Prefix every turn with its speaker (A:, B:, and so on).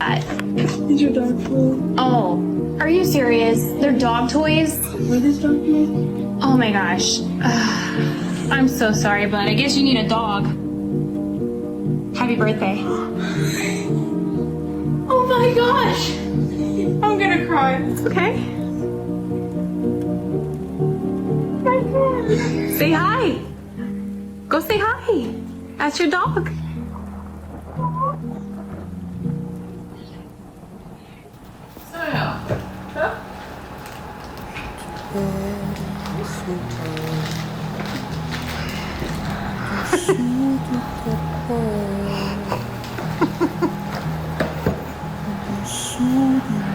A: that?
B: These are dog food.
A: Oh, are you serious? They're dog toys?
B: What is dog food?
A: Oh my gosh. I'm so sorry, but I guess you need a dog. Happy birthday. Oh my gosh. I'm gonna cry. Okay. Say hi. Go say hi. That's your dog.
C: So